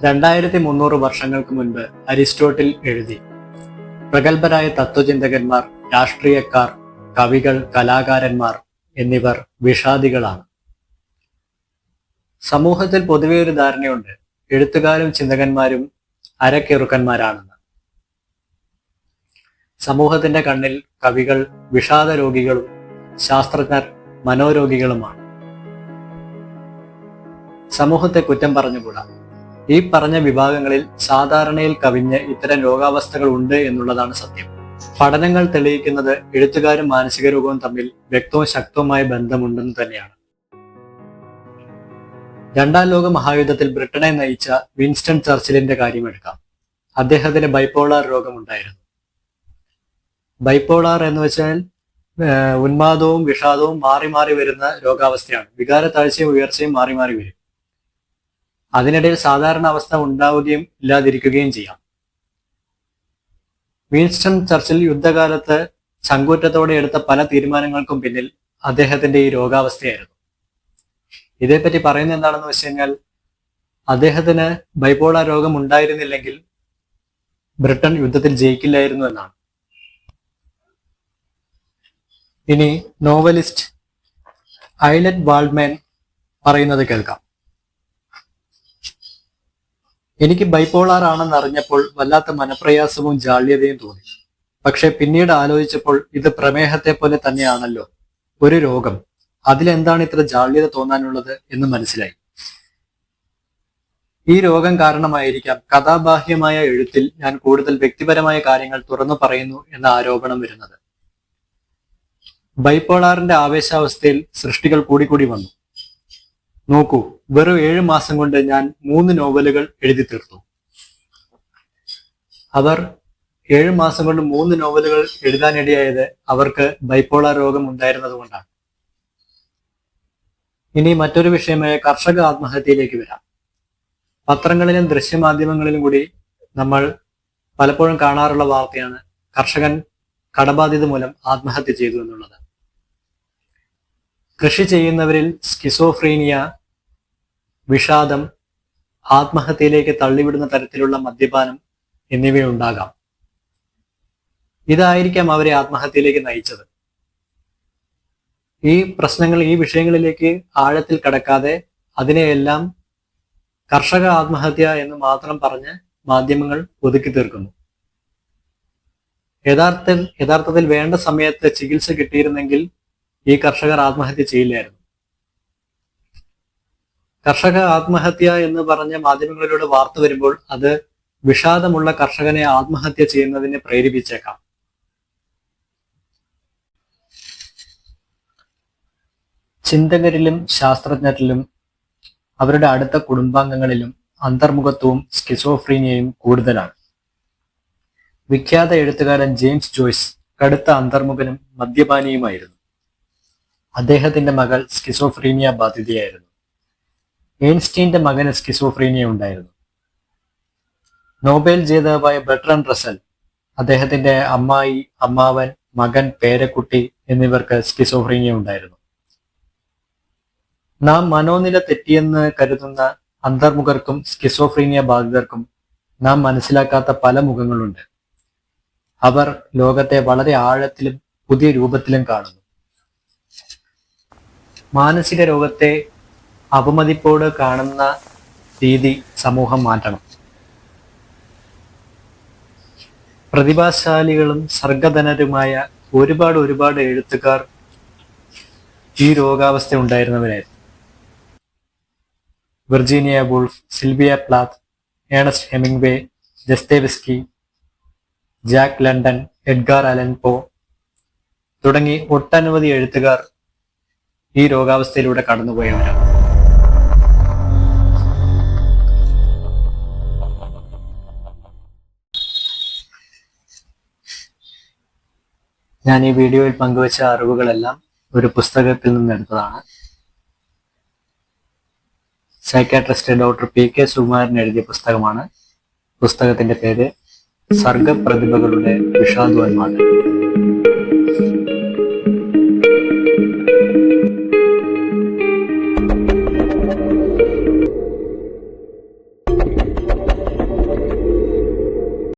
2300 വർഷങ്ങൾക്ക് മുൻപ് അരിസ്റ്റോട്ടിൽ എഴുതി. പ്രഗത്ഭരായ തത്വചിന്തകന്മാർ, രാഷ്ട്രീയക്കാർ, കവികൾ, കലാകാരന്മാർ എന്നിവർ വിഷാദികളാണ്. സമൂഹത്തിൽ പൊതുവെ ഒരു ധാരണയുണ്ട്, എഴുത്തുകാരും ചിന്തകന്മാരും അരക്കെറുക്കന്മാരാണെന്ന്. സമൂഹത്തിന്റെ കണ്ണിൽ കവികൾ വിഷാദ രോഗികളും ശാസ്ത്രജ്ഞർ മനോരോഗികളുമാണ്. സമൂഹത്തെ കുറ്റം പറഞ്ഞുകൂടാ. ഈ പറഞ്ഞ വിഭാഗങ്ങളിൽ സാധാരണയിൽ കവിഞ്ഞ് ഇത്തരം രോഗാവസ്ഥകൾ ഉണ്ട് എന്നുള്ളതാണ് സത്യം. പഠനങ്ങൾ തെളിയിക്കുന്നത് എഴുത്തുകാരും മാനസിക രോഗവും തമ്മിൽ വ്യക്തവും ശക്തവുമായ ബന്ധമുണ്ടെന്ന് തന്നെയാണ്. രണ്ടാം ലോക മഹായുദ്ധത്തിൽ ബ്രിട്ടനെ നയിച്ച വിൻസ്റ്റൺ ചർച്ചിലിന്റെ കാര്യമെടുക്കാം. അദ്ദേഹത്തിന് ബൈപ്പോളാർ രോഗമുണ്ടായിരുന്നു. ബൈപ്പോളാർ എന്ന് വെച്ചാൽ ഉന്മാദവും വിഷാദവും മാറി മാറി വരുന്ന രോഗാവസ്ഥയാണ്. വികാര താഴ്ചയും ഉയർച്ചയും മാറി മാറി വരും. അതിനിടയിൽ സാധാരണ അവസ്ഥ ഉണ്ടാവുകയും ഇല്ലാതിരിക്കുകയും ചെയ്യാം. വിൻസ്റ്റൺ ചർച്ചിൽ യുദ്ധകാലത്ത് ചങ്കൂറ്റത്തോടെ എടുത്ത പല തീരുമാനങ്ങൾക്കും പിന്നിൽ അദ്ദേഹത്തിന്റെ ഈ രോഗാവസ്ഥയായിരുന്നു. ഇതേപ്പറ്റി പറയുന്നത് എന്താണെന്ന് വെച്ച് കഴിഞ്ഞാൽ, അദ്ദേഹത്തിന് ബൈപ്പോളാർ രോഗം ഉണ്ടായിരുന്നില്ലെങ്കിൽ ബ്രിട്ടൻ യുദ്ധത്തിൽ ജയിക്കില്ലായിരുന്നു എന്നാണ്. ഇനി നോവലിസ്റ്റ് ഐലറ്റ് വാൾഡ്മാൻ പറയുന്നത് കേൾക്കാം. എനിക്ക് ബൈപ്പോളാർ ആണെന്ന് അറിഞ്ഞപ്പോൾ വല്ലാത്ത മനപ്രയാസവും ജാള്യതയും തോന്നി. പക്ഷെ പിന്നീട് ആലോചിച്ചപ്പോൾ ഇത് പ്രമേഹത്തെ പോലെ തന്നെയാണല്ലോ, ഒരു രോഗം, അതിലെന്താണ് ഇത്ര ജാള്യത തോന്നാനുള്ളത് എന്ന് മനസ്സിലായി. ഈ രോഗം കാരണമായിരിക്കാം കഥാബാഹ്യമായ എഴുത്തിൽ ഞാൻ കൂടുതൽ വ്യക്തിപരമായ കാര്യങ്ങൾ തുറന്നു പറയുന്നു എന്ന ആരോപണം വരുന്നത്. ബൈപ്പോളാറിന്റെ ആവേശാവസ്ഥയിൽ സൃഷ്ടികൾ കൂടിക്കൂടി വന്നു. നോക്കൂ, വെറും 7 മാസം കൊണ്ട് ഞാൻ 3 നോവലുകൾ എഴുതി തീർത്തു. അവർ 7 മാസം കൊണ്ട് 3 നോവലുകൾ എഴുതാനിടയായത് അവർക്ക് ബൈപ്പോളാർ രോഗം ഉണ്ടായിരുന്നത് കൊണ്ടാണ്. ഇനി മറ്റൊരു വിഷയമായ കർഷക ആത്മഹത്യയിലേക്ക് വരാം. പത്രങ്ങളിലും ദൃശ്യമാധ്യമങ്ങളിലും കൂടി നമ്മൾ പലപ്പോഴും കാണാറുള്ള വാർത്തയാണ് കർഷകൻ കടബാധ്യത മൂലം ആത്മഹത്യ ചെയ്തു എന്നുള്ളത്. കൃഷി ചെയ്യുന്നവരിൽ സ്കിസോഫ്രീനിയ, വിഷാദം, ആത്മഹത്യയിലേക്ക് തള്ളിവിടുന്ന തരത്തിലുള്ള മദ്യപാനം എന്നിവയുണ്ടാകാം. ഇതായിരിക്കാം അവരെ ആത്മഹത്യയിലേക്ക് നയിച്ചത്. ഈ പ്രശ്നങ്ങൾ, ഈ വിഷയങ്ങളിലേക്ക് ആഴത്തിൽ കടക്കാതെ അതിനെയെല്ലാം കർഷക ആത്മഹത്യ എന്ന് മാത്രം പറഞ്ഞ് മാധ്യമങ്ങൾ ഒതുക്കി തീർക്കുന്നു. യഥാർത്ഥത്തിൽ വേണ്ട സമയത്ത് ചികിത്സ കിട്ടിയിരുന്നെങ്കിൽ ഈ കർഷകർ ആത്മഹത്യ ചെയ്യില്ലായിരുന്നു. കർഷക ആത്മഹത്യ എന്ന് പറഞ്ഞ മാധ്യമങ്ങളിലൂടെ വാർത്ത വരുമ്പോൾ അത് വിഷാദമുള്ള കർഷകനെ ആത്മഹത്യ ചെയ്യുന്നതിന് പ്രേരിപ്പിച്ചേക്കാം. ചിന്തകരിലും ശാസ്ത്രജ്ഞരിലും അവരുടെ അടുത്ത കുടുംബാംഗങ്ങളിലും അന്തർമുഖത്വവും സ്കിസോഫ്രീനിയയും കൂടുതലാണ്. വിഖ്യാത എഴുത്തുകാരൻ ജെയിംസ് ജോയ്സ് കടുത്ത അന്തർമുഖനും മദ്യപാനിയുമായിരുന്നു. അദ്ദേഹത്തിന്റെ മകൾ സ്കിസോഫ്രീനിയ ബാധിതയായിരുന്നു. ഐൻസ്റ്റീന്റെ മകന് സ്കിസോഫ്രീനിയ ഉണ്ടായിരുന്നു. നോബൽ ജേതാവായ ബെർട്രാൻ റസൽ, അദ്ദേഹത്തിന്റെ അമ്മായി, അമ്മാവൻ, മകൻ, പേരക്കുട്ടി എന്നിവർക്ക് സ്കിസോഫ്രീനിയ ഉണ്ടായിരുന്നു. നാം മനോനില തെറ്റിയെന്ന് കരുതുന്ന അന്തർമുഖർക്കും സ്കിസോഫ്രീനിയ ബാധിതർക്കും നാം മനസ്സിലാക്കാത്ത പല മുഖങ്ങളുണ്ട്. അവർ ലോകത്തെ വളരെ ആഴത്തിലും പുതിയ രൂപത്തിലും കാണുന്നു. മാനസിക രോഗത്തെ അപമതിപ്പോട് കാണുന്ന രീതി സമൂഹം മാറ്റണം. പ്രതിഭാശാലികളും സർഗധനരുമായ ഒരുപാട് എഴുത്തുകാർ ഈ രോഗാവസ്ഥ ഉണ്ടായിരുന്നവരായിരുന്നു. Virginia Woolf, Sylvia Plath, Ernest Hemingway, Dostoevsky, Jack London, Edgar Allan Poe തുടങ്ങി ഒട്ടനവധി എഴുത്തുകാർ ഈ രോഗാവസ്ഥയിലൂടെ കടന്നുപോയവരാണ്. ഞാൻ ഈ വീഡിയോയിൽ പങ്കുവച്ച അറിവുകളെല്ലാം ഒരു പുസ്തകത്തിൽ നിന്ന് എടുത്തതാണ്. സൈക്കാട്രിസ്റ്റ് ഡോക്ടർ PK സുകുമാരൻ എഴുതിയ പുസ്തകമാണ്. പുസ്തകത്തിന്റെ പേര് സർഗപ്രതിഭകളുടെ വിഷാദോന്മാദം.